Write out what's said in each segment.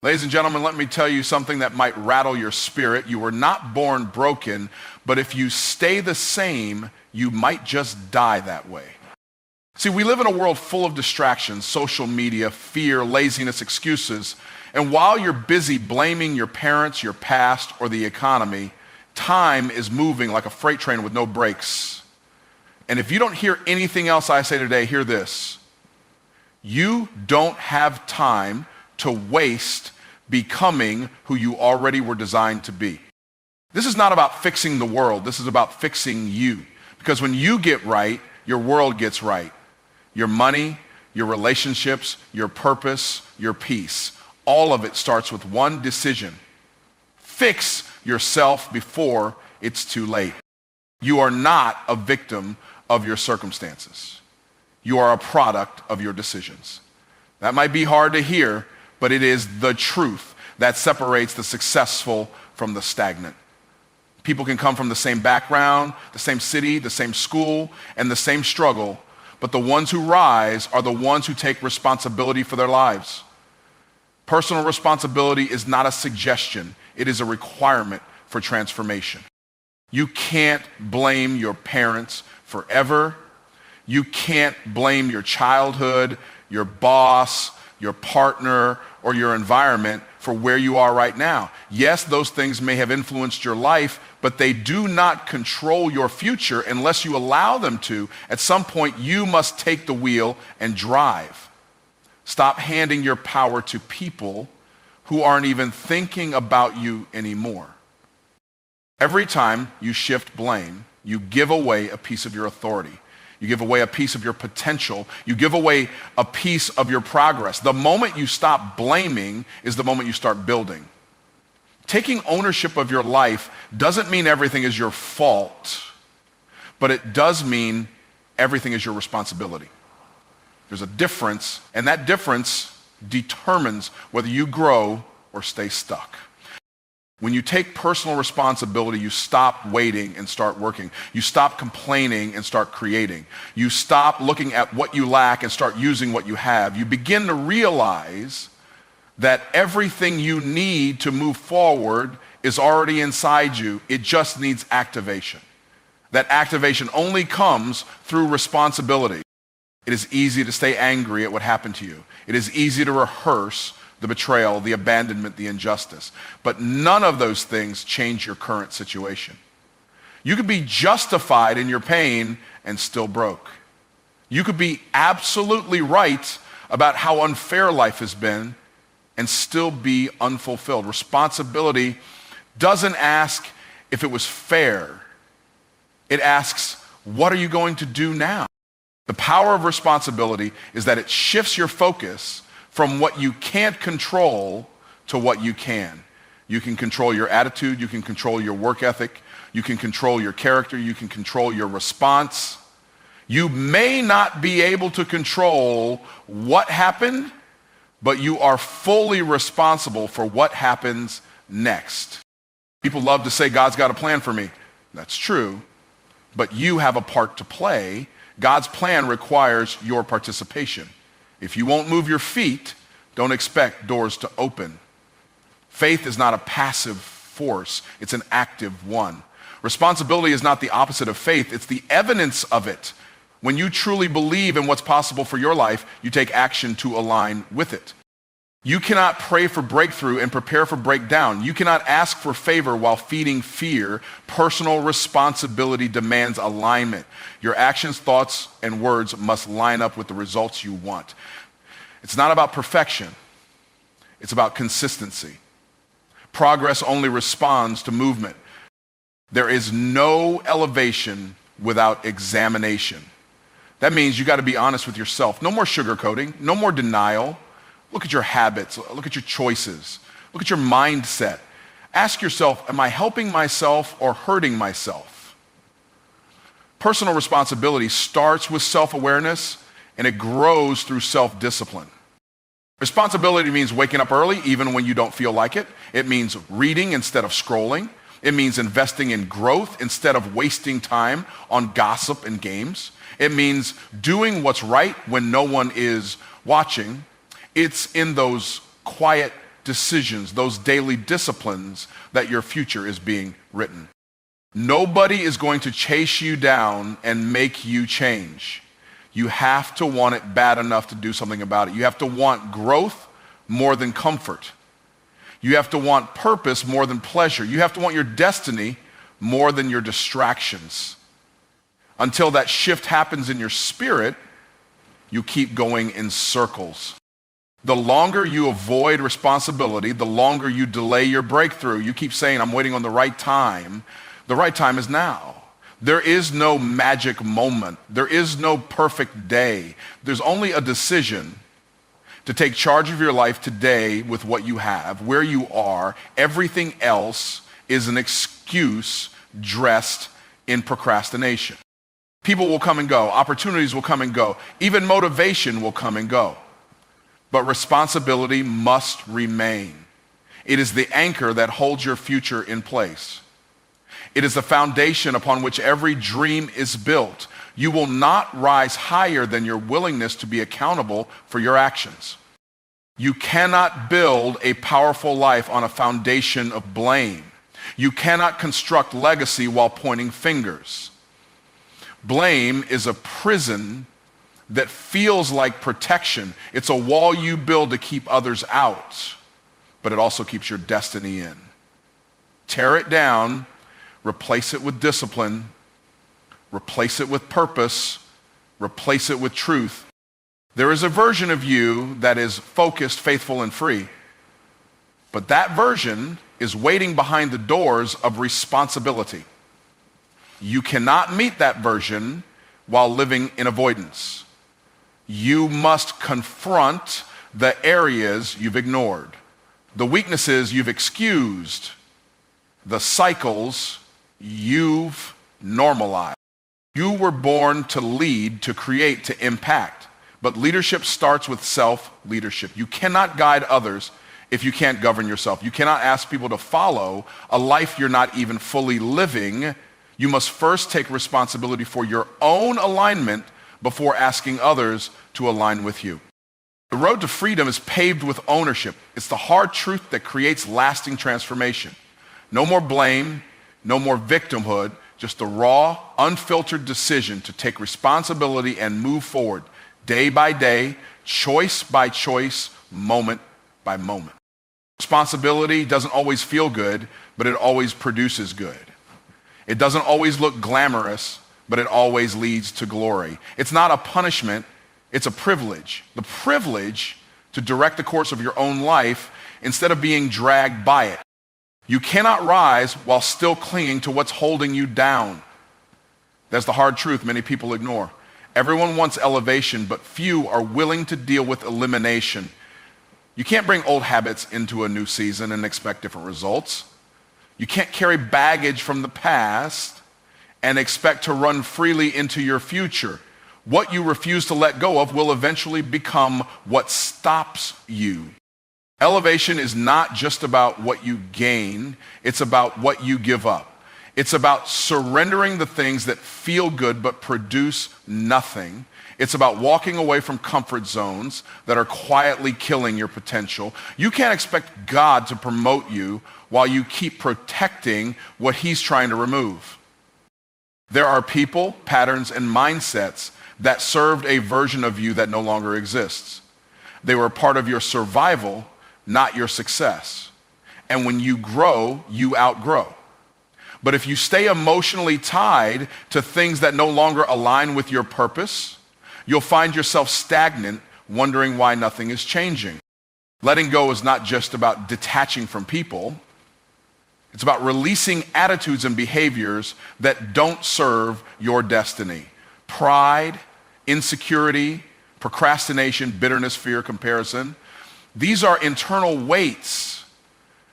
Ladies and gentlemen, let me tell you something that might rattle your spirit. You were not born broken, but if you stay the same, you might just die that way. See, we live in a world full of distractions, social media, fear, laziness, excuses. And while you're busy blaming your parents, your past, or the economy, time is moving like a freight train with no brakes. And if you don't hear anything else I say today, hear this. You don't have time to waste becoming who you already were designed to be. This is not about fixing the world. This is about fixing you. Because when you get right, your world gets right. Your money, your relationships, your purpose, your peace. All of it starts with one decision. Fix yourself before it's too late. You are not a victim of your circumstances. You are a product of your decisions. That might be hard to hear, but it is the truth that separates the successful from the stagnant. People can come from the same background, the same city, the same school, and the same struggle, but the ones who rise are the ones who take responsibility for their lives. Personal responsibility is not a suggestion. It is a requirement for transformation. You can't blame your parents forever. You can't blame your childhood, your boss, your partner, or your environment for where you are right now. Yes, those things may have influenced your life, but they do not control your future unless you allow them to. At some point, you must take the wheel and drive. Stop handing your power to people who aren't even thinking about you anymore. Every time you shift blame, you give away a piece of your authority. You give away a piece of your potential. You give away a piece of your progress. The moment you stop blaming is the moment you start building. Taking ownership of your life doesn't mean everything is your fault, but it does mean everything is your responsibility. There's a difference, and that difference determines whether you grow or stay stuck. When you take personal responsibility, you stop waiting and start working. You stop complaining and start creating. You stop looking at what you lack and start using what you have. You begin to realize that everything you need to move forward is already inside you. It just needs activation. That activation only comes through responsibility. It is easy to stay angry at what happened to you. It is easy to rehearse the betrayal, the abandonment, the injustice. But none of those things change your current situation. You could be justified in your pain and still broke. You could be absolutely right about how unfair life has been and still be unfulfilled. Responsibility doesn't ask if it was fair. It asks, what are you going to do now? The power of responsibility is that it shifts your focus from what you can't control to what you can. You can control your attitude, you can control your work ethic, you can control your character, you can control your response. You may not be able to control what happened, but you are fully responsible for what happens next. People love to say, God's got a plan for me. That's true, but you have a part to play. God's plan requires your participation. If you won't move your feet, don't expect doors to open. Faith is not a passive force, it's an active one. Responsibility is not the opposite of faith, it's the evidence of it. When you truly believe in what's possible for your life, you take action to align with it. You cannot pray for breakthrough and prepare for breakdown. You cannot ask for favor while feeding fear. Personal responsibility demands alignment. Your actions, thoughts, and words must line up with the results you want. It's not about perfection. It's about consistency. Progress only responds to movement. There is no elevation without examination. That means you got to be honest with yourself. No more sugarcoating, no more denial. Look at your habits, look at your choices, look at your mindset. Ask yourself, am I helping myself or hurting myself? Personal responsibility starts with self-awareness and it grows through self-discipline. Responsibility means waking up early even when you don't feel like it. It means reading instead of scrolling. It means investing in growth instead of wasting time on gossip and games. It means doing what's right when no one is watching. It's in those quiet decisions, those daily disciplines that your future is being written. Nobody is going to chase you down and make you change. You have to want it bad enough to do something about it. You have to want growth more than comfort. You have to want purpose more than pleasure. You have to want your destiny more than your distractions. Until that shift happens in your spirit, you keep going in circles. The longer you avoid responsibility, the longer you delay your breakthrough. You keep saying, I'm waiting on the right time. The right time is now. There is no magic moment. There is no perfect day. There's only a decision to take charge of your life today with what you have, where you are. Everything else is an excuse dressed in procrastination. People will come and go. Opportunities will come and go. Even motivation will come and go. But responsibility must remain. It is the anchor that holds your future in place. It is the foundation upon which every dream is built. You will not rise higher than your willingness to be accountable for your actions. You cannot build a powerful life on a foundation of blame. You cannot construct legacy while pointing fingers. Blame is a prison that feels like protection. It's a wall you build to keep others out, but it also keeps your destiny in. Tear it down, replace it with discipline, replace it with purpose, replace it with truth. There is a version of you that is focused, faithful, and free, but that version is waiting behind the doors of responsibility. You cannot meet that version while living in avoidance. You must confront the areas you've ignored, the weaknesses you've excused, the cycles you've normalized. You were born to lead, to create, to impact. But leadership starts with self-leadership. You cannot guide others if you can't govern yourself. You cannot ask people to follow a life you're not even fully living. You must first take responsibility for your own alignment before asking others to align with you. The road to freedom is paved with ownership. It's the hard truth that creates lasting transformation. No more blame, no more victimhood, just the raw, unfiltered decision to take responsibility and move forward day by day, choice by choice, moment by moment. Responsibility doesn't always feel good, but it always produces good. It doesn't always look glamorous, but it always leads to glory. It's not a punishment, it's a privilege. The privilege to direct the course of your own life instead of being dragged by it. You cannot rise while still clinging to what's holding you down. That's the hard truth many people ignore. Everyone wants elevation, but few are willing to deal with elimination. You can't bring old habits into a new season and expect different results. You can't carry baggage from the past and expect to run freely into your future. What you refuse to let go of will eventually become what stops you. Elevation is not just about what you gain, it's about what you give up. It's about surrendering the things that feel good but produce nothing. It's about walking away from comfort zones that are quietly killing your potential. You can't expect God to promote you while you keep protecting what He's trying to remove. There are people, patterns, and mindsets that served a version of you that no longer exists. They were part of your survival, not your success. And when you grow, you outgrow. But if you stay emotionally tied to things that no longer align with your purpose, you'll find yourself stagnant, wondering why nothing is changing. Letting go is not just about detaching from people. It's about releasing attitudes and behaviors that don't serve your destiny. Pride, insecurity, procrastination, bitterness, fear, comparison. These are internal weights.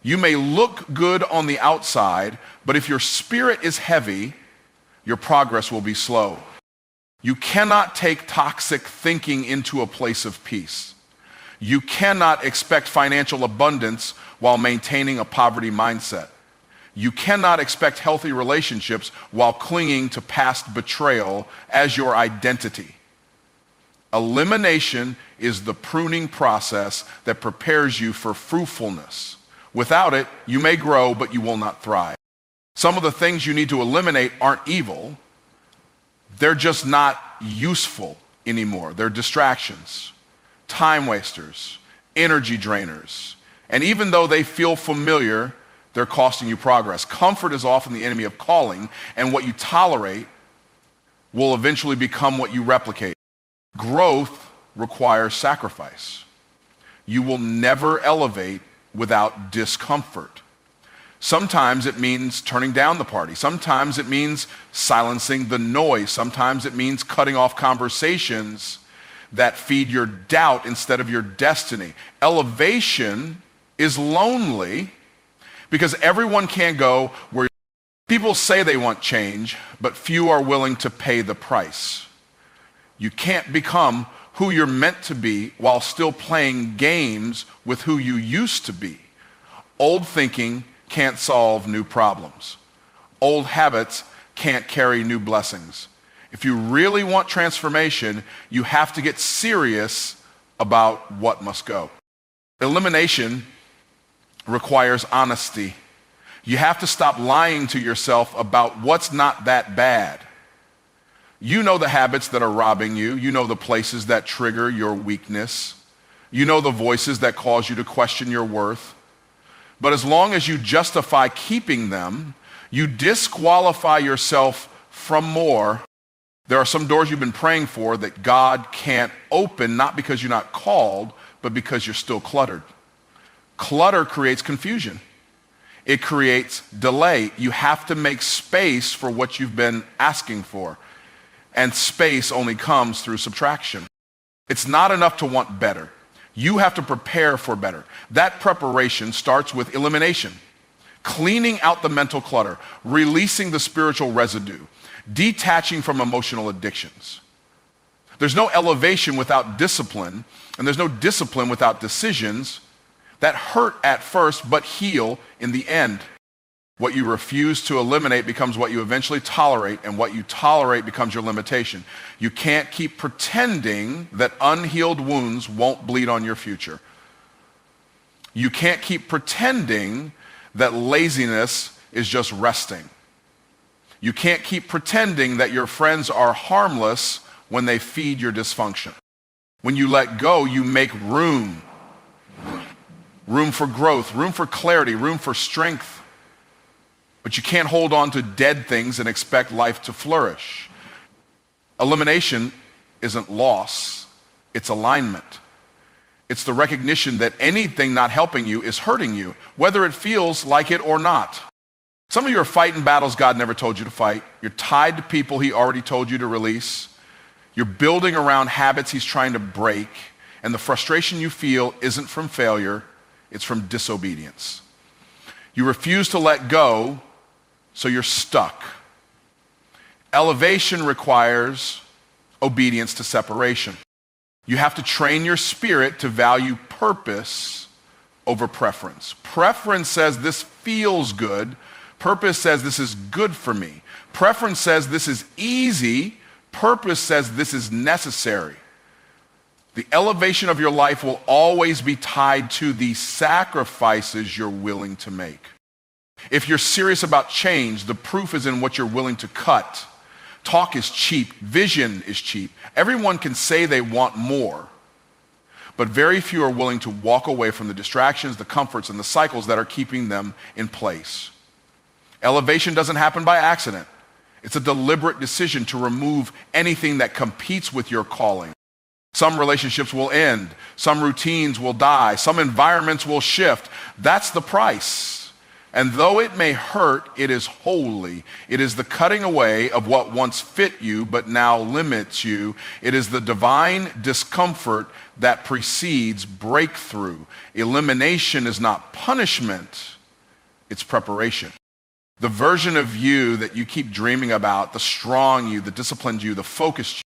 You may look good on the outside, but if your spirit is heavy, your progress will be slow. You cannot take toxic thinking into a place of peace. You cannot expect financial abundance while maintaining a poverty mindset. You cannot expect healthy relationships while clinging to past betrayal as your identity. Elimination is the pruning process that prepares you for fruitfulness. Without it, you may grow, but you will not thrive. Some of the things you need to eliminate aren't evil. They're just not useful anymore. They're distractions, time wasters, energy drainers. And even though they feel familiar, they're costing you progress. Comfort is often the enemy of calling, and what you tolerate will eventually become what you replicate. Growth requires sacrifice. You will never elevate without discomfort. Sometimes it means turning down the party. Sometimes it means silencing the noise. Sometimes it means cutting off conversations that feed your doubt instead of your destiny. Elevation is lonely because everyone can't go where people say they want change, but few are willing to pay the price. You can't become who you're meant to be while still playing games with who you used to be. Old thinking can't solve new problems. Old habits can't carry new blessings. If you really want transformation, you have to get serious about what must go. Elimination requires honesty. You have to stop lying to yourself about what's not that bad. You know the habits that are robbing you. You know the places that trigger your weakness. You know the voices that cause you to question your worth. But as long as you justify keeping them, you disqualify yourself from more. There are some doors you've been praying for that God can't open, not because you're not called, but because you're still cluttered. Clutter creates confusion. It creates delay. You have to make space for what you've been asking for. And space only comes through subtraction. It's not enough to want better. You have to prepare for better. That preparation starts with elimination, cleaning out the mental clutter, releasing the spiritual residue, detaching from emotional addictions. There's no elevation without discipline, and there's no discipline without decisions that hurt at first but heal in the end. What you refuse to eliminate becomes what you eventually tolerate, and what you tolerate becomes your limitation. You can't keep pretending that unhealed wounds won't bleed on your future. You can't keep pretending that laziness is just resting. You can't keep pretending that your friends are harmless when they feed your dysfunction. When you let go, you make room. Room for growth, room for clarity, room for strength. But you can't hold on to dead things and expect life to flourish. Elimination isn't loss, it's alignment. It's the recognition that anything not helping you is hurting you, whether it feels like it or not. Some of you are fighting battles God never told you to fight. You're tied to people He already told you to release. You're building around habits He's trying to break. And the frustration you feel isn't from failure, it's from disobedience. You refuse to let go, so you're stuck. Elevation requires obedience to separation. You have to train your spirit to value purpose over preference. Preference says this feels good. Purpose says this is good for me. Preference says this is easy. Purpose says this is necessary. The elevation of your life will always be tied to the sacrifices you're willing to make. If you're serious about change, the proof is in what you're willing to cut. Talk is cheap. Vision is cheap. Everyone can say they want more, but very few are willing to walk away from the distractions, the comforts, and the cycles that are keeping them in place. Elevation doesn't happen by accident. It's a deliberate decision to remove anything that competes with your calling. Some relationships will end. Some routines will die. Some environments will shift. That's the price. And though it may hurt, it is holy. It is the cutting away of what once fit you but now limits you. It is the divine discomfort that precedes breakthrough. Elimination is not punishment, it's preparation. The version of you that you keep dreaming about, the strong you, the disciplined you, the focused you,